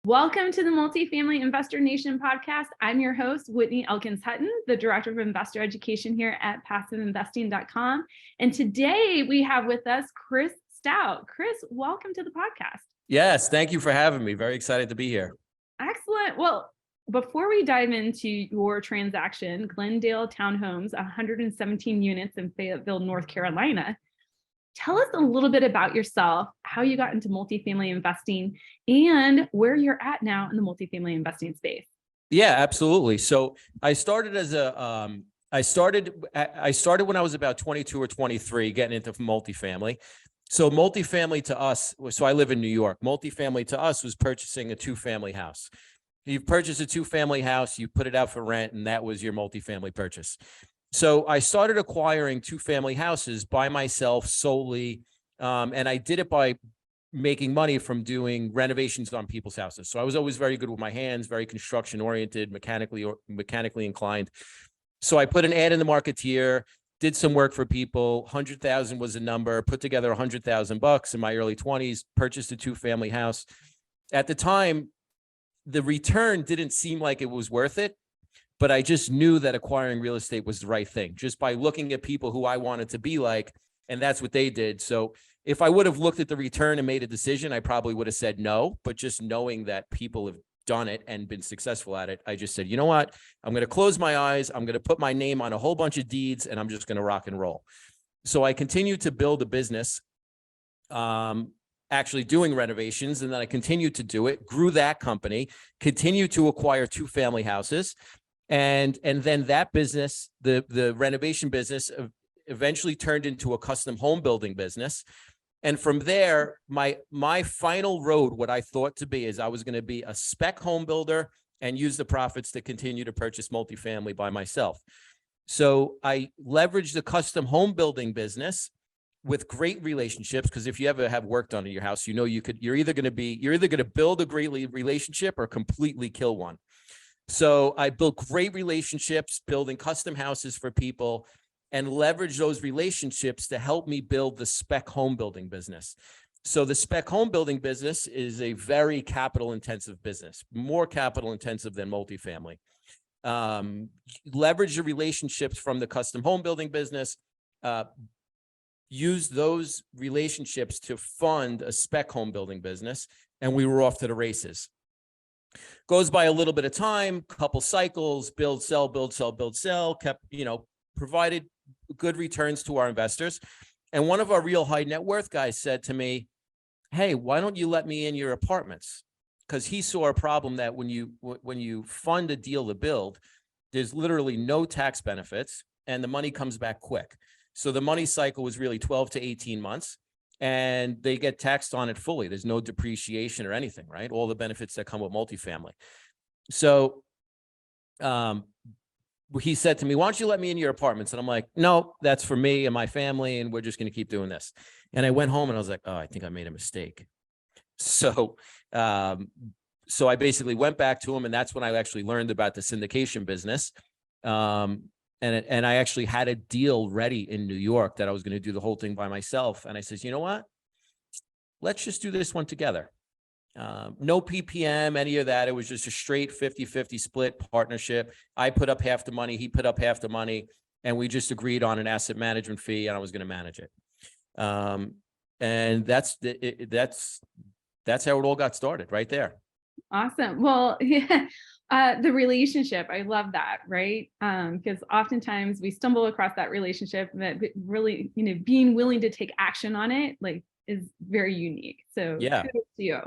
Welcome to the Multifamily Investor Nation podcast. I'm your host, Whitney Elkins Hutton, the Director of Investor Education here at PassiveInvesting.com. And today we have with us Chris Stout. Chris, welcome to the podcast. Yes, thank you for having me. Very excited to be here. Excellent. Well, before we dive into your transaction, Glendale Townhomes, 117 units in Fayetteville, North Carolina, tell us a little bit about yourself, how you got into multifamily investing, and where you're at now in the multifamily investing space. Yeah, absolutely. So I started as I started when I was about 22 or 23, getting into multifamily. So multifamily to us, so I live in New York. Multifamily to us was purchasing a two-family house. You purchase a two-family house, you put it out for rent, and that was your multifamily purchase. So I started acquiring two-family houses by myself solely, and I did it by making money from doing renovations on people's houses. So I was always very good with my hands, very construction-oriented, mechanically inclined. So I put an ad in the Marketeer, did some work for people. 100,000 was a number. Put together $100,000 in my early 20s. Purchased a two-family house. At the time, the return didn't seem like it was worth it. But I just knew that acquiring real estate was the right thing, just by looking at people who I wanted to be like, and that's what they did. So if I would have looked at the return and made a decision, I probably would have said no. But just knowing that people have done it and been successful at it, I just said, you know what? I'm going to close my eyes. I'm going to put my name on a whole bunch of deeds, and I'm just going to rock and roll. So I continued to build a business, actually doing renovations, and then I continued to do it, grew that company, continued to acquire two-family houses. And then that business, the renovation business, eventually turned into a custom home building business. And from there, my final road, what I thought to be, is I was going to be a spec home builder and use the profits to continue to purchase multifamily by myself. So I leveraged the custom home building business with great relationships, because if you ever have work done in your house, you know you're either going to build a great relationship or completely kill one. So I built great relationships, building custom houses for people, and leverage those relationships to help me build the spec home building business. So the spec home building business is a very capital intensive business, more capital intensive than multifamily. Leverage the relationships from the custom home building business, use those relationships to fund a spec home building business, and we were off to the races. Goes by a little bit of time, couple cycles, build, sell, kept, provided good returns to our investors. And one of our real high net worth guys said to me, hey, why don't you let me in your apartments? Because he saw a problem that when you fund a deal to build, there's literally no tax benefits and the money comes back quick. So the money cycle was really 12 to 18 months. And they get taxed on it fully. There's no depreciation or anything, right? All the benefits that come with multifamily. So he said to me, why don't you let me in your apartments? And I'm like, no, that's for me and my family, and we're just going to keep doing this. And I went home and I was like, oh, I think I made a mistake. So I basically went back to him, and that's when I actually learned about the syndication business. And I actually had a deal ready in New York that I was going to do the whole thing by myself. And I says, you know what? Let's just do this one together. No PPM, any of that. It was just a straight 50-50 split partnership. I put up half the money. He put up half the money. And we just agreed on an asset management fee, and I was going to manage it. And that's how it all got started right there. Awesome. Well, yeah. The relationship, I love that, right? Because oftentimes we stumble across that relationship that really, being willing to take action on it, is very unique. So yeah, kudos to you.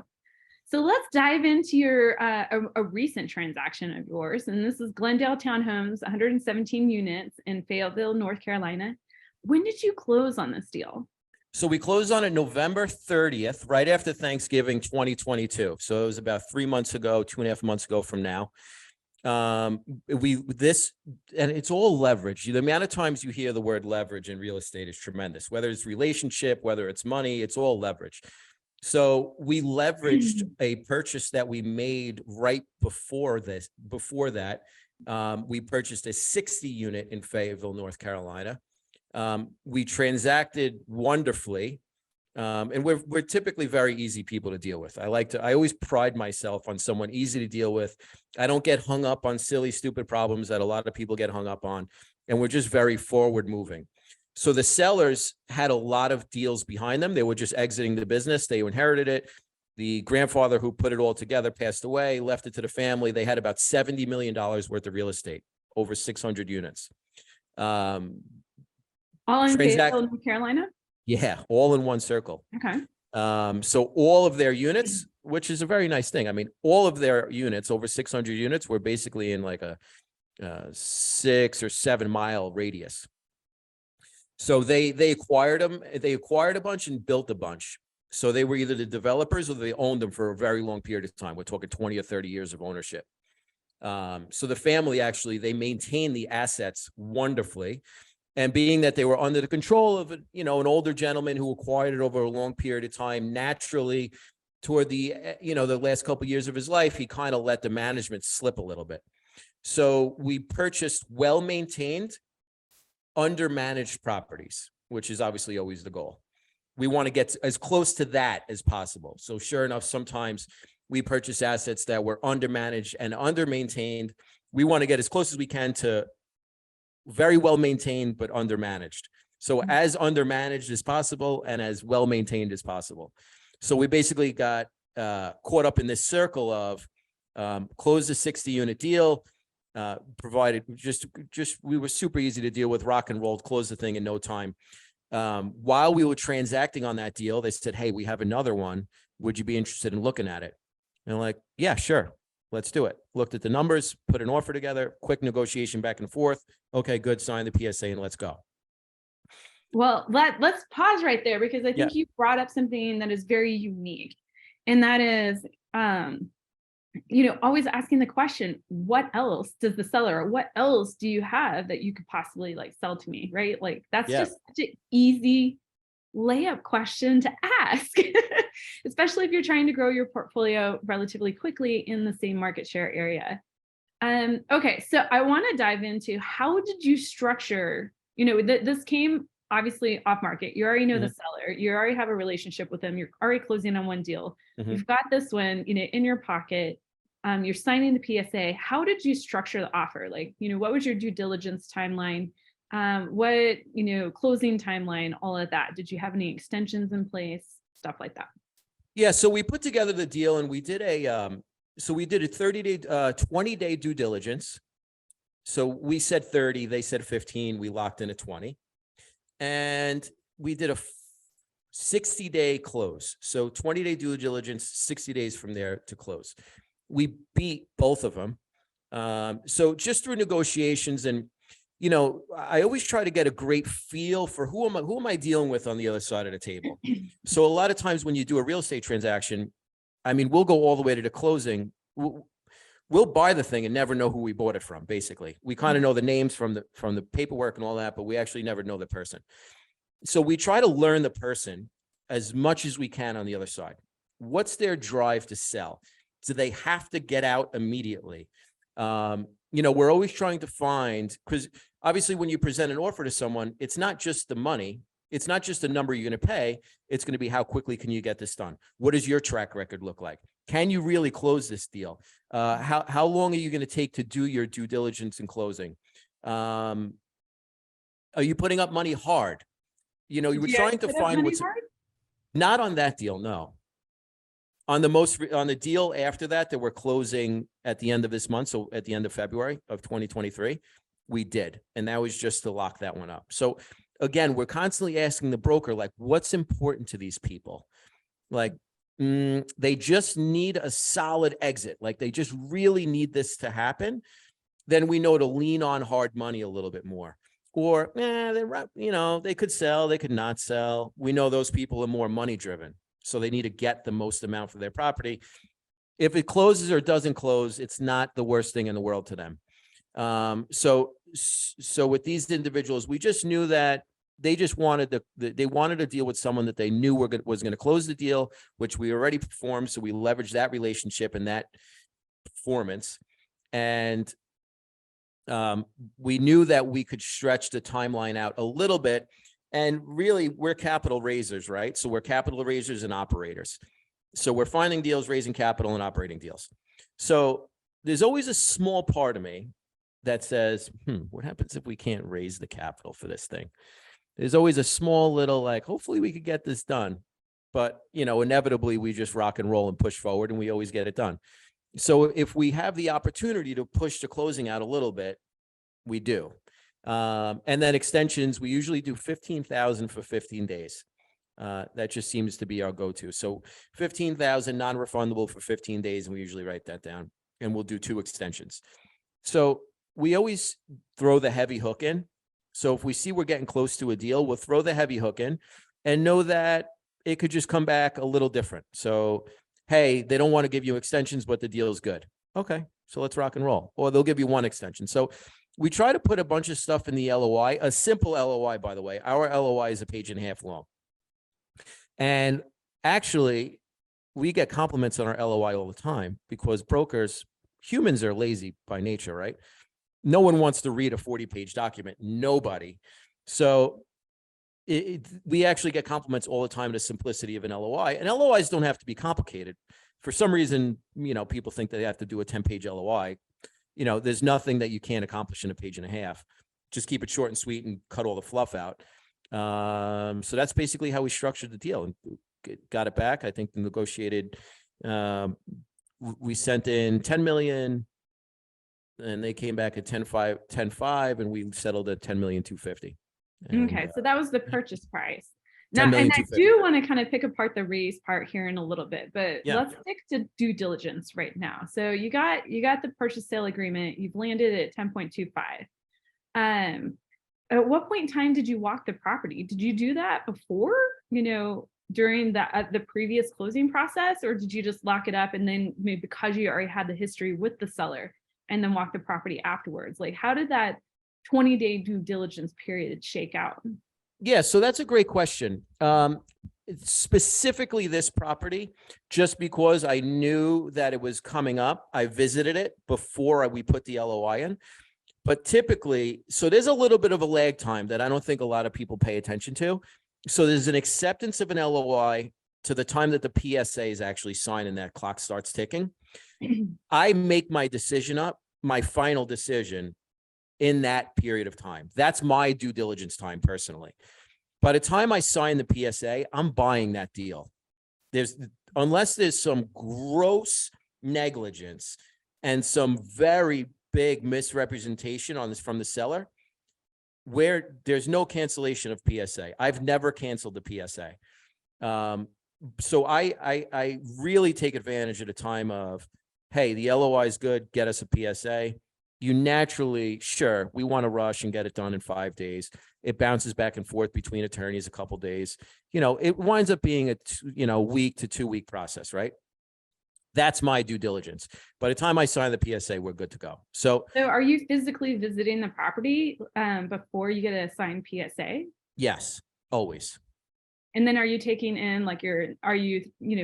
So let's dive into your a recent transaction of yours, and this is Glendale Townhomes, 117 units in Fayetteville, North Carolina. When did you close on this deal? So we closed on it November 30th, right after Thanksgiving 2022. So it was about 3 months ago, 2.5 months ago from now. And it's all leverage. The amount of times you hear the word leverage in real estate is tremendous, whether it's relationship, whether it's money, it's all leverage. So we leveraged a purchase that we made right before that. We purchased a 60 unit in Fayetteville, North Carolina. We transacted wonderfully. And we're typically very easy people to deal with. I always pride myself on someone easy to deal with. I don't get hung up on silly, stupid problems that a lot of people get hung up on. And we're just very forward moving. So the sellers had a lot of deals behind them. They were just exiting the business. They inherited it. The grandfather who put it all together passed away, left it to the family. They had about $70 million worth of real estate, over 600 units. All in Fayetteville, North Carolina? Yeah, all in one circle. Okay. So all of their units, which is a very nice thing. I mean, all of their units, over 600 units, were basically in like a 6 or 7 mile radius. So they acquired them. They acquired a bunch and built a bunch. So they were either the developers or they owned them for a very long period of time. We're talking 20 or 30 years of ownership. So the family actually, they maintained the assets wonderfully. And being that they were under the control of, an older gentleman who acquired it over a long period of time, naturally toward the last couple of years of his life, he kind of let the management slip a little bit. So we purchased well-maintained, under-managed properties, which is obviously always the goal. We want to get as close to that as possible. So sure enough, sometimes we purchase assets that were under-managed and under-maintained. We want to get as close as we can to very well maintained, but undermanaged. So as undermanaged as possible and as well maintained as possible. So we basically got caught up in this circle of close a 60 unit deal, provided we were super easy to deal with, rock and rolled, close the thing in no time. While we were transacting on that deal, they said, hey, we have another one. Would you be interested in looking at it? And I'm like, yeah, sure. Let's do it. Looked at the numbers, put an offer together, quick negotiation back and forth. Okay, good. Sign the PSA and let's go. Well, let's pause right there because I think you brought up something that is very unique. And that is, always asking the question, what else does the seller, or what else do you have that you could possibly sell to me, right? Like that's just such an easy layup question to ask, especially if you're trying to grow your portfolio relatively quickly in the same market share area. Okay, so I want to dive into how did you structure, this came obviously off market. You already know the seller, you already have a relationship with them, you're already closing on one deal. You've got this one, in your pocket. You're signing the PSA. How did you structure the offer? What was your due diligence timeline? What, closing timeline, all of that. Did you have any extensions in place? Stuff like that. Yeah. So we put together the deal and we did a 30-day, 20-day due diligence. So we said 30, they said 15, we locked in at 20. And we did a 60-day close. So 20-day due diligence, 60 days from there to close. We beat both of them. So just through negotiations and, I always try to get a great feel for who am I dealing with on the other side of the table. So a lot of times when you do a real estate transaction, I mean, we'll go all the way to the closing. We'll buy the thing and never know who we bought it from. Basically, we kind of know the names from the paperwork and all that, but we actually never know the person. So we try to learn the person as much as we can on the other side. What's their drive to sell? Do they have to get out immediately? We're always trying to find, because obviously when you present an offer to someone, it's not just the money. It's not just the number you're going to pay. It's going to be how quickly can you get this done? What does your track record look like? Can you really close this deal? How long are you going to take to do your due diligence and closing? Are you putting up money hard? You were trying to find what's hard? Not on that deal. No. On the deal after that we're closing at the end of this month, so at the end of February of 2023, we did. And that was just to lock that one up. So again, we're constantly asking the broker, what's important to these people? They just need a solid exit. They just really need this to happen. Then we know to lean on hard money a little bit more. Or, they could sell, they could not sell. We know those people are more money driven. So they need to get the most amount for their property. If it closes or doesn't close, it's not the worst thing in the world to them. So with these individuals, we just knew that they just wanted they wanted to deal with someone that they knew was going to close the deal, which we already performed. So we leveraged that relationship and that performance. And we knew that we could stretch the timeline out a little bit And really, we're capital raisers, right? So we're capital raisers and operators. So we're finding deals, raising capital, and operating deals. So there's always a small part of me that says, what happens if we can't raise the capital for this thing? There's always a small little like, hopefully we could get this done. But, inevitably we just rock and roll and push forward, and we always get it done. So if we have the opportunity to push the closing out a little bit, we do. And then extensions, we usually do 15,000 for 15 days. That just seems to be our go-to. So 15,000 non-refundable for 15 days. And we usually write that down, and we'll do 2 extensions. So we always throw the heavy hook in. So if we see we're getting close to a deal, we'll throw the heavy hook in and know that it could just come back a little different. So, hey, they don't want to give you extensions, but the deal is good. Okay, so let's rock and roll. Or they'll give you 1 extension. So we try to put a bunch of stuff in the LOI, a simple LOI, by the way. Our LOI is a page and a half long. And actually, we get compliments on our LOI all the time because brokers, humans are lazy by nature, right? No one wants to read a 40-page document. Nobody. So we actually get compliments all the time to the simplicity of an LOI. And LOIs don't have to be complicated. For some reason, people think they have to do a 10-page LOI. There's nothing that you can't accomplish in a page and a half. Just keep it short and sweet and cut all the fluff out. So that's basically how we structured the deal and got it back. I think the negotiated, we sent in 10 million and they came back at 10.5, and we settled at 10,250,000. Okay. So that was the purchase price. Now, and I do want to kind of pick apart the raise part here in a little bit, but let's stick to due diligence right now. So you got the purchase sale agreement. You've landed at 10.25. At what point in time did you walk the property? Did you do that before, during the previous closing process, or did you just lock it up and then maybe because you already had the history with the seller and then walk the property afterwards? Like, how did that 20-day due diligence period shake out? Yeah, so that's a great question. Specifically this property, just because I knew that it was coming up, I visited it before we put the LOI in. But typically, so there's a little bit of a lag time that I don't think a lot of people pay attention to. So there's an acceptance of an LOI to the time that the PSA is actually signed and that clock starts ticking. I make my decision up, my final decision, in that period of time. That's my due diligence time personally. By the time I sign the PSA, I'm buying that deal. Unless there's some gross negligence and some very big misrepresentation on this from the seller, where there's no cancellation of PSA. I've never canceled the PSA. So I really take advantage at a time of, hey, the LOI is good, get us a PSA. You naturally, sure, we want to rush and get it done in 5 days. It bounces back and forth between attorneys a couple days. It winds up being a week to 2 week process, right? That's my due diligence. By the time I sign the PSA, we're good to go. So are you physically visiting the property before you get a signed PSA? Yes, always. And then are you taking in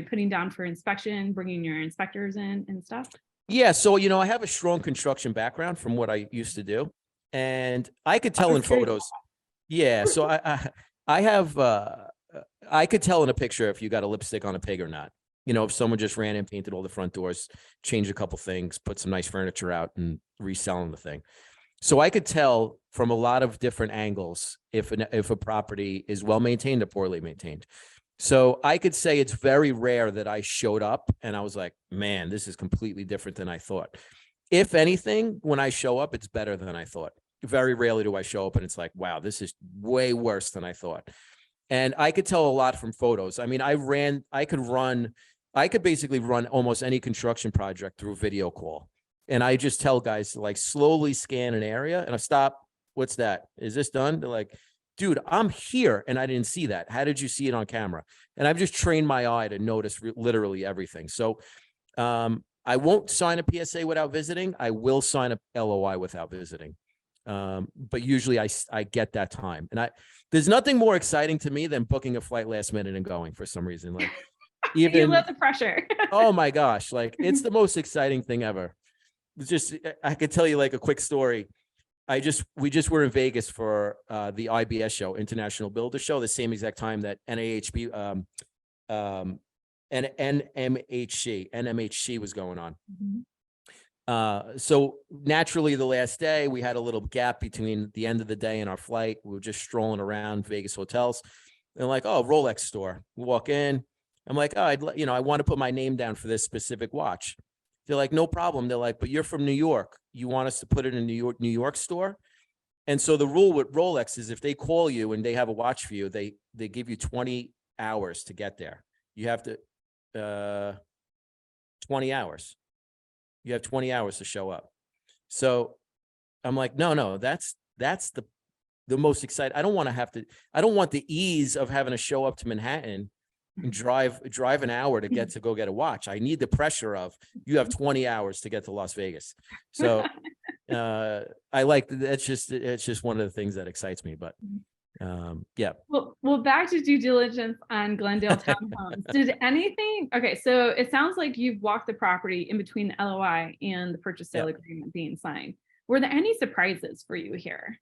putting down for inspection, bringing your inspectors in and stuff? Yeah. So, I have a strong construction background from what I used to do, and I could tell in photos. Yeah. So I could tell in a picture if you got a lipstick on a pig or not. If someone just ran and painted all the front doors, changed a couple things, put some nice furniture out and reselling the thing. So I could tell from a lot of different angles if a property is well maintained or poorly maintained. So I could say it's very rare that I showed up and I was like, man, this is completely different than I thought. If anything, when I show up, it's better than I thought. Very rarely do I show up and it's like, wow, this is way worse than I thought. And I could tell a lot from photos. I mean, I could basically run almost any construction project through video call. And I just tell guys to like slowly scan an area and I stop. What's that? Is this done? They're like, dude, I'm here and I didn't see that. How did you see it on camera? And I've just trained my eye to notice literally everything. So I won't sign a PSA without visiting. I will sign a LOI without visiting. But usually I get that time. And there's nothing more exciting to me than booking a flight last minute and going for some reason. Like even you love the pressure. Oh my gosh. Like it's the most exciting thing ever. It's just, I could tell you like a quick story. we just were in Vegas for the IBS show, International Builder Show, the same exact time that NAHB, and NMHC was going on. So naturally the last day we had a little gap between the end of the day and our flight. We were just strolling around Vegas hotels and like, oh, Rolex store. We walk in. I'm like, oh, I want to put my name down for this specific watch. They're like, no problem. They're like, but you're from New York. You want us to put it in a New York store? And so the rule with Rolex is if they call you and they have a watch for you, they give you 20 hours to get there. You have to, 20 hours. You have 20 hours to show up. So I'm like, no, that's the most exciting. I don't want the ease of having to show up to Manhattan and drive an hour to go get a watch. I need the pressure of you have 20 hours to get to Las Vegas. So I like it's just one of the things that excites me, but yeah. Well, back to due diligence on Glendale Townhomes. Okay, so it sounds like you've walked the property in between the LOI and the purchase sale agreement being signed. Were there any surprises for you here?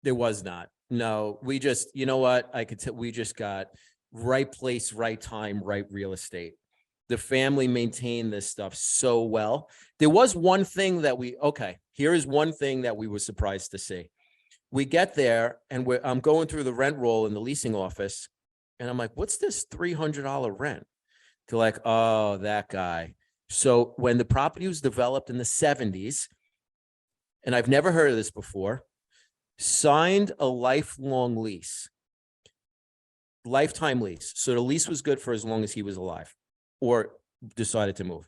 There was not. No, we just, you know what? I could tell we just got right place, right time, right real estate. The family maintained this stuff so well. There was one thing that here is one thing that we were surprised to see. We get there and I'm going through the rent roll in the leasing office and I'm like, what's this $300 rent? They're like, oh, that guy. So when the property was developed in the 70s, and I've never heard of this before, signed a lifelong lease, lifetime lease. So the lease was good for as long as he was alive or decided to move.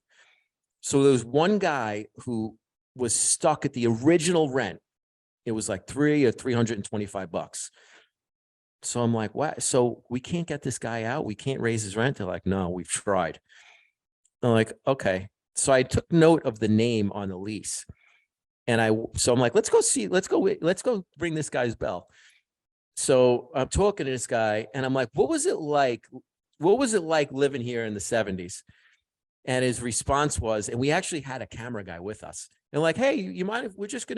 So there was one guy who was stuck at the original rent. It was like $325. So I'm like, what? So we can't get this guy out. We can't raise his rent. They're like, no, we've tried. I'm like, okay. So I took note of the name on the lease. And so I'm like, let's go ring this guy's bell. So I'm talking to this guy and I'm like, what was it like living here in the 70s? And his response was, and we actually had a camera guy with us. And like, hey, you mind if we just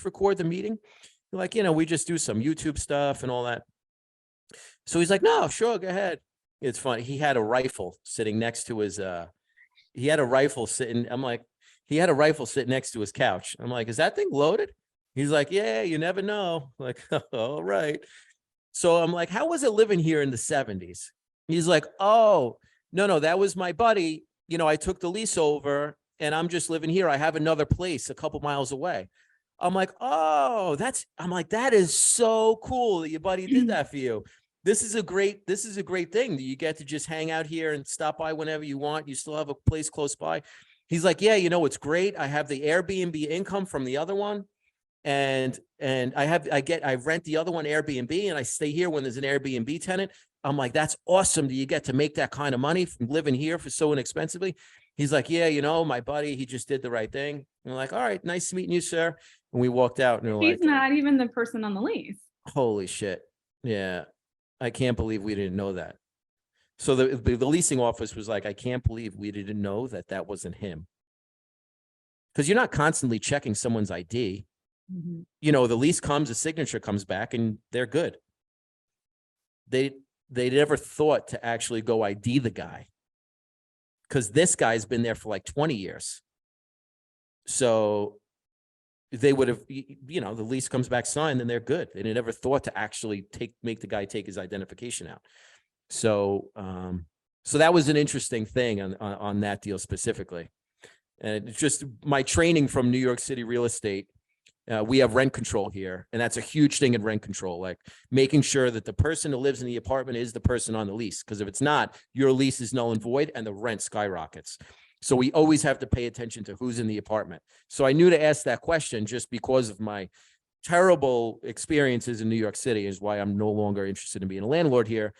record the meeting? Like, we just do some YouTube stuff and all that. So he's like, no, sure, go ahead. It's funny. He had a rifle sitting next to his, he had a rifle sitting next to his couch. I'm like, is that thing loaded? He's like, yeah, you never know. I'm like, all right. So I'm like, how was it living here in the 70s? He's like, oh, no, that was my buddy. I took the lease over and I'm just living here. I have another place a couple miles away. I'm like, oh, that is so cool that your buddy did that for you. This is a great thing that you get to just hang out here and stop by whenever you want. You still have a place close by. He's like, yeah, it's great. I have the Airbnb income from the other one. And I rent the other one Airbnb and I stay here when there's an Airbnb tenant. I'm like, that's awesome that you get to make that kind of money from living here for so inexpensively. He's like, yeah, my buddy, he just did the right thing. And I'm like, all right, nice meeting you, sir. And we walked out and he's not even the person on the lease. Holy shit. Yeah. I can't believe we didn't know that. So the leasing office was like, I can't believe we didn't know that wasn't him. Because you're not constantly checking someone's ID. Mm-hmm. The lease comes, the signature comes back and they're good. They never thought to actually go ID the guy because this guy's been there for like 20 years. So they would have, the lease comes back signed and they're good. They never thought to actually make the guy take his identification out. So, so that was an interesting thing on that deal specifically. And it's just my training from New York City real estate. We have rent control here, and that's a huge thing in rent control, like making sure that the person who lives in the apartment is the person on the lease. Because if it's not, your lease is null and void and the rent skyrockets. So we always have to pay attention to who's in the apartment. So I knew to ask that question just because of my terrible experiences in New York City is why I'm no longer interested in being a landlord here.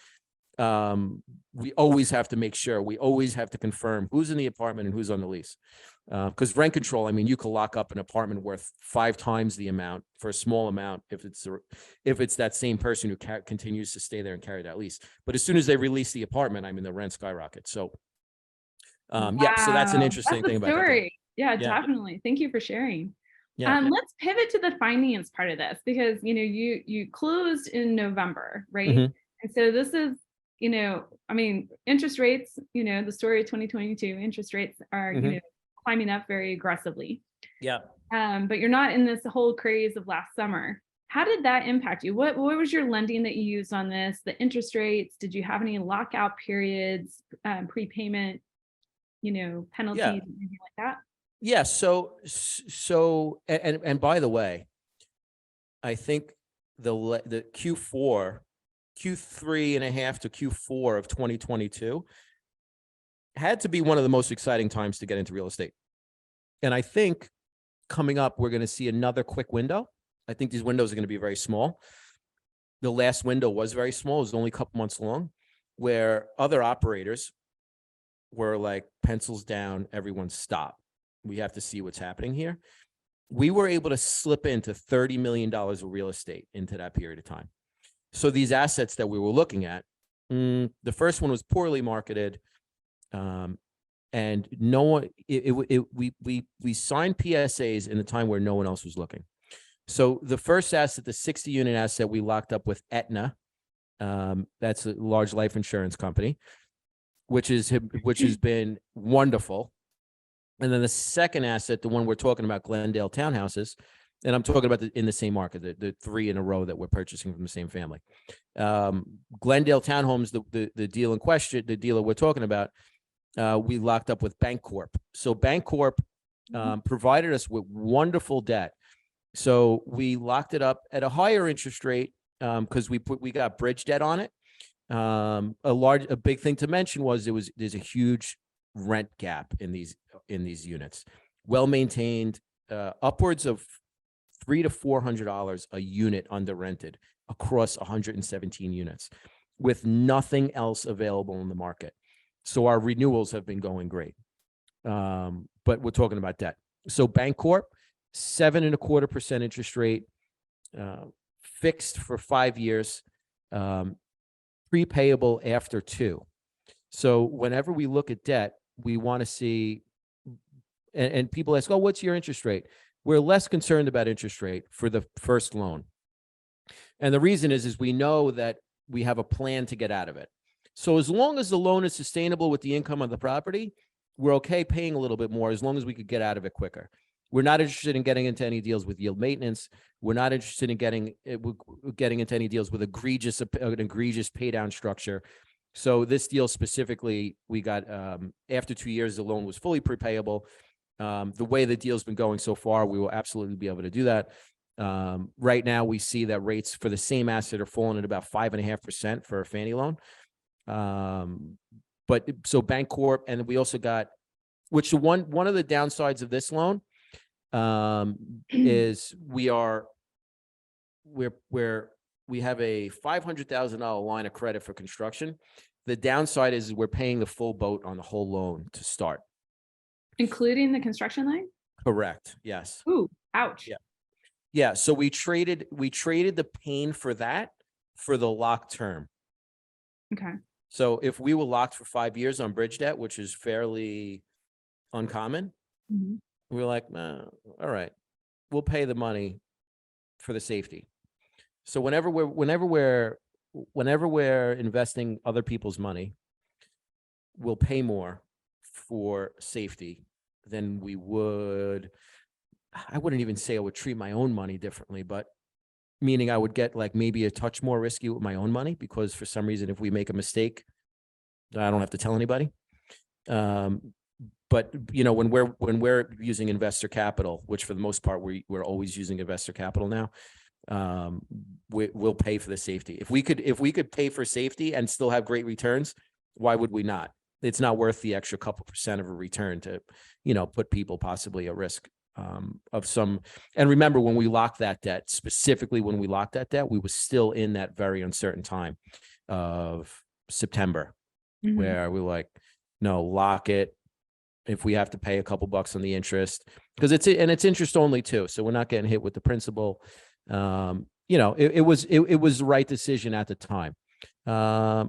We always have to make sure, we always have to confirm who's in the apartment and who's on the lease. Because rent control, you could lock up an apartment worth 5 times the amount for a small amount if it's that same person who continues to stay there and carry that lease. But as soon as they release the apartment, the rent skyrocket. So, yeah, so that's an interesting thing about that. Yeah, definitely. Thank you for sharing. Yeah. Let's pivot to the finance part of this because you closed in November, right? Mhm. And so this is, I mean, interest rates, the story of 2022, interest rates are, Mhm. climbing up very aggressively. Yeah. But you're not in this whole craze of last summer. How did that impact you? What was your lending that you used on this? The interest rates? Did you have any lockout periods, prepayment, Yeah. penalties, anything like that? Yeah. And by the way, I think the Q3 and a half to Q4 of 2022 had to be one of the most exciting times to get into real estate. And I think coming up, we're going to see another quick window. I think these windows are going to be very small. The last window was very small. It was only a couple months long, where other operators were like, pencils down, everyone stop. We have to see what's happening here. We were able to slip into $30 million of real estate into that period of time. So these assets that we were looking at, the first one was poorly marketed. And no one, we signed PSAs in a time where no one else was looking. So the first asset, the 60 unit asset, we locked up with Aetna. That's a large life insurance company, which has been wonderful. And then the second asset, the one we're talking about, Glendale Townhouses, and I'm talking about in the same market, the three in a row that we're purchasing from the same family. Glendale Townhomes, the deal in question, the dealer we're talking about, we locked up with Bancorp. So Bancorp provided us with wonderful debt. So we locked it up at a higher interest rate because we got bridge debt on it. A big thing to mention was there's a huge rent gap in these units. Well maintained, upwards of $300 to $400 a unit under rented across 117 units, with nothing else available in the market. So our renewals have been going great. But we're talking about debt. So Bancorp, 7.25% interest rate, fixed for 5 years, prepayable after 2. So whenever we look at debt, we want to see, and people ask, oh, what's your interest rate? We're less concerned about interest rate for the first loan. And the reason is we know that we have a plan to get out of it. So as long as the loan is sustainable with the income of the property, we're okay paying a little bit more as long as we could get out of it quicker. We're not interested in getting into any deals with yield maintenance. We're not interested in getting into any deals with an egregious pay down structure. So this deal specifically, we got after 2 years, the loan was fully prepayable. The way the deal's been going so far, we will absolutely be able to do that. Right now, we see that rates for the same asset are falling at about 5.5% for a Fannie loan. But so Bancorp, and we also got, which one of the downsides of this loan is we have a $500,000 line of credit for construction. The downside is we're paying the full boat on the whole loan to start. Including the construction line? Correct. Yes. Ooh, ouch. Yeah. Yeah. So we traded the pain for that for the locked term. Okay. So if we were locked for 5 years on bridge debt, which is fairly uncommon, we're like, all right, we'll pay the money for the safety. So whenever we're investing other people's money, we'll pay more for safety than we would. I wouldn't even say I would treat my own money differently, but meaning I would get like maybe a touch more risky with my own money, because for some reason, if we make a mistake, I don't have to tell anybody. But when we're using investor capital, which for the most part, we're always using investor capital now, we'll pay for the safety. If we could pay for safety and still have great returns, why would we not? It's not worth the extra couple percent of a return to, put people possibly at risk of some. And remember, when we locked that debt, specifically when we locked that debt, we were still in that very uncertain time of September, where we're like, no, lock it. If we have to pay a couple bucks on the interest, because it's interest only too, so we're not getting hit with the principal. It was the right decision at the time,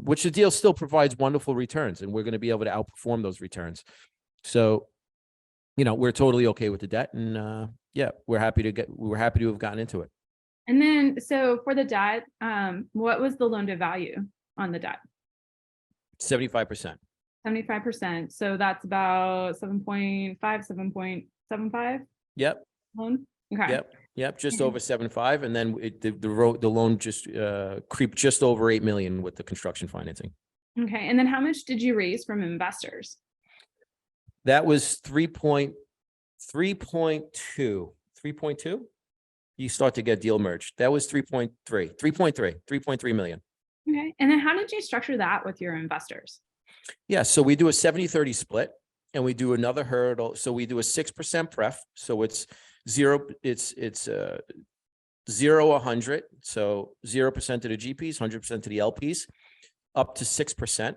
which the deal still provides wonderful returns, and we're going to be able to outperform those returns. So, we're totally okay with the debt, and yeah, we're happy to have gotten into it. And then, so for the debt, what was the loan to value on the debt? 75%. 75%. So that's about 7.5, 7.75 Yep. loan. Okay. Yep. Just Mhm. over 7.5. And then the loan just creeped just over 8 million with the construction financing. Okay. And then how much did you raise from investors? That was 3.2. You start to get deal merged. That was 3.3 million. Okay. And then how did you structure that with your investors? Yeah. So we do a 70-30 split, and we do another hurdle. So we do a 6% pref. So it's 0, 100. So 0% to the GPs, 100% to the LPs, up to 6%.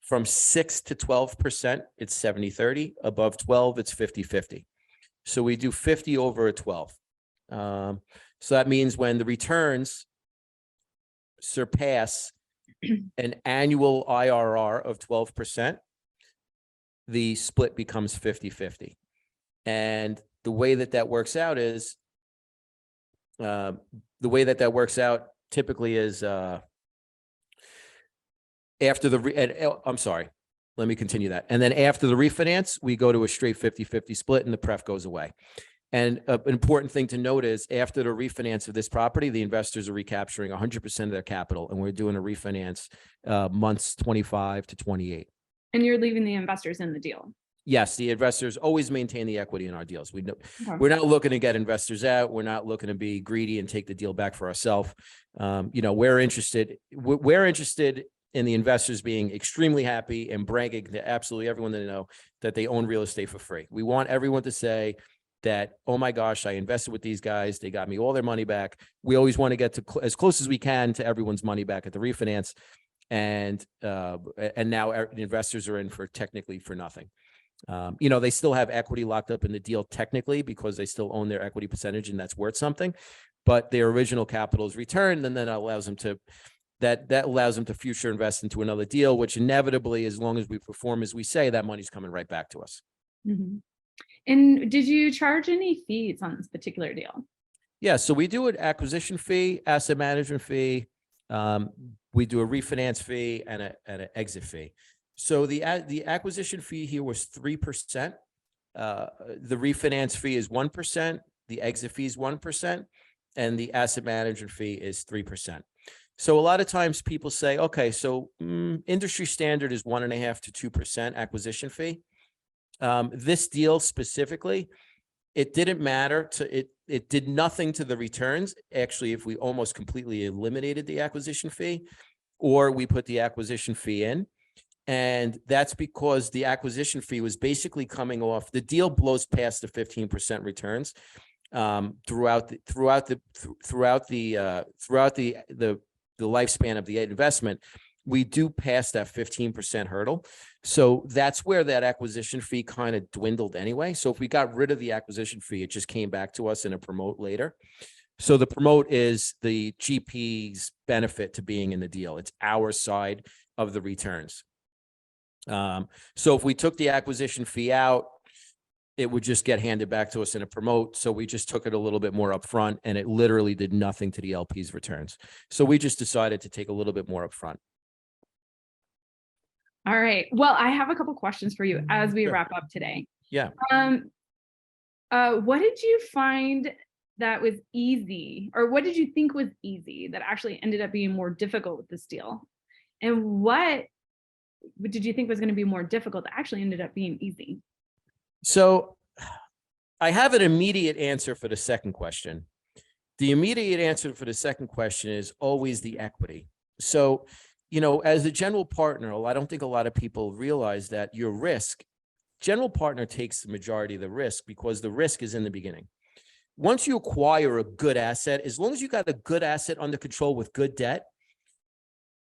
From 6 to 12%, it's 70-30. Above 12, it's 50-50. So we do 50 over a 12. So that means when the returns surpass an annual IRR of 12%, the split becomes 50-50. And the way that works out is, typically is after the, I'm sorry, let me continue that. And then after the refinance, we go to a straight 50-50 split and the pref goes away. And an important thing to note is after the refinance of this property, the investors are recapturing 100% of their capital. And we're doing a refinance months 25 to 28. And you're leaving the investors in the deal. Yes, the investors always maintain the equity in our deals. We're not looking to get investors out. We're not looking to be greedy and take the deal back for ourselves. We're interested in the investors being extremely happy and bragging to absolutely everyone they know that they own real estate for free. We want everyone to say that, oh my gosh, I invested with these guys. They got me all their money back. We always want to get to as close as we can to everyone's money back at the refinance. And now the investors are in technically for nothing. They still have equity locked up in the deal technically because they still own their equity percentage and that's worth something, but their original capital is returned, and then that allows them to future invest into another deal, which inevitably, as long as we perform as we say, that money's coming right back to us. Mm-hmm. And did you charge any fees on this particular deal? Yeah, so we do an acquisition fee, asset management fee. We do a refinance fee and an exit fee. So the acquisition fee here was 3%. The refinance fee is 1%. The exit fee is 1%, and the asset management fee is 3%. So a lot of times people say, okay, so industry standard is 1.5% to 2% acquisition fee. This deal specifically, it didn't matter to it. It did nothing to the returns. Actually, if we almost completely eliminated the acquisition fee, or we put the acquisition fee in, and that's because the acquisition fee was basically coming off. The deal blows past the 15% returns throughout the lifespan of the investment. We do pass that 15% hurdle. So that's where that acquisition fee kind of dwindled anyway. So if we got rid of the acquisition fee, it just came back to us in a promote later. So the promote is the GP's benefit to being in the deal. It's our side of the returns. So if we took the acquisition fee out, it would just get handed back to us in a promote. So we just took it a little bit more upfront, and it literally did nothing to the LP's returns. So we just decided to take a little bit more upfront. All right. Well, I have a couple questions for you as we Sure. wrap up today. Yeah. What did you find that was easy, or what did you think was easy that actually ended up being more difficult with this deal? And what did you think was going to be more difficult that actually ended up being easy? So I have an immediate answer for the second question. The immediate answer for the second question is always the equity. So, as a general partner, I don't think a lot of people realize that your risk, general partner takes the majority of the risk because the risk is in the beginning. Once you acquire a good asset, as long as you got a good asset under control with good debt,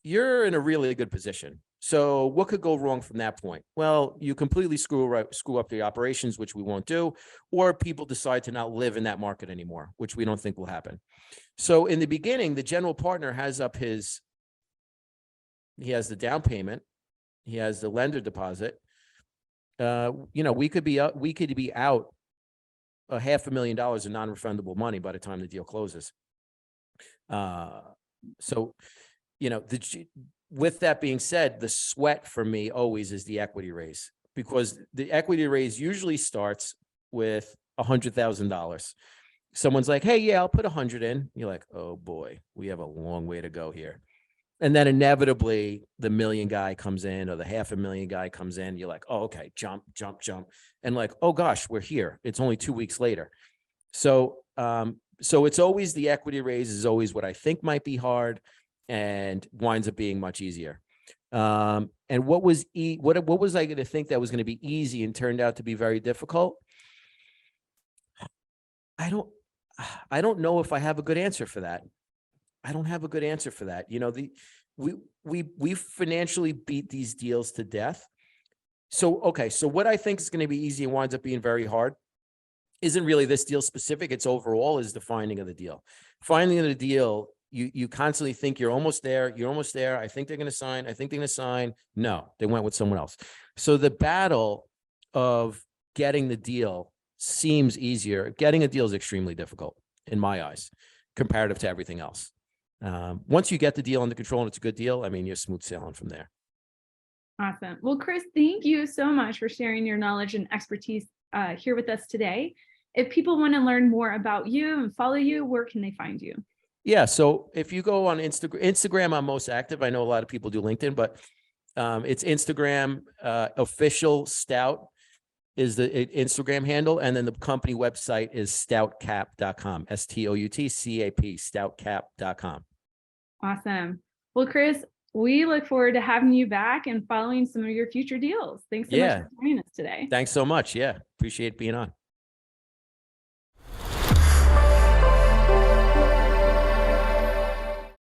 you're in a really good position. So what could go wrong from that point? Well, you completely screw up the operations, which we won't do, or people decide to not live in that market anymore, which we don't think will happen. So in the beginning, the general partner has he has the down payment, he has the lender deposit. We could be out $500,000 in non-refundable money by the time the deal closes. So, with that being said, the sweat for me always is the equity raise, because the equity raise usually starts with $100,000. Someone's like, hey, yeah, I'll put 100 in. You're like, oh boy, we have a long way to go here. And then inevitably the million guy comes in, or the $500,000 guy comes in. You're like, oh, okay, jump. And like, oh gosh, we're here. It's only 2 weeks later. So, so it's always the equity raise is always what I think might be hard, and winds up being much easier. And what was I going to think that was going to be easy and turned out to be very difficult? I don't know if I have a good answer for that. I don't have a good answer for that. We financially beat these deals to death. So, okay. So what I think is going to be easy and winds up being very hard isn't really this deal specific. It's overall is the finding of the deal. Finding of the deal, you constantly think you're almost there. You're almost there. I think they're going to sign. I think they're going to sign. No, they went with someone else. So the battle of getting the deal seems easier. Getting a deal is extremely difficult in my eyes, comparative to everything else. Once you get the deal under control and it's a good deal, I mean, you're smooth sailing from there. Awesome. Well, Chris, thank you so much for sharing your knowledge and expertise here with us today. If people want to learn more about you and follow you, where can they find you? Yeah. So if you go on Instagram, I'm most active. I know a lot of people do LinkedIn, but it's Instagram. Official Stout is the Instagram handle. And then the company website is stoutcap.com, STOUTCAP, stoutcap.com. Awesome. Well, Chris, we look forward to having you back and following some of your future deals. Thanks so much for joining us today. Thanks so much. Yeah. Appreciate being on.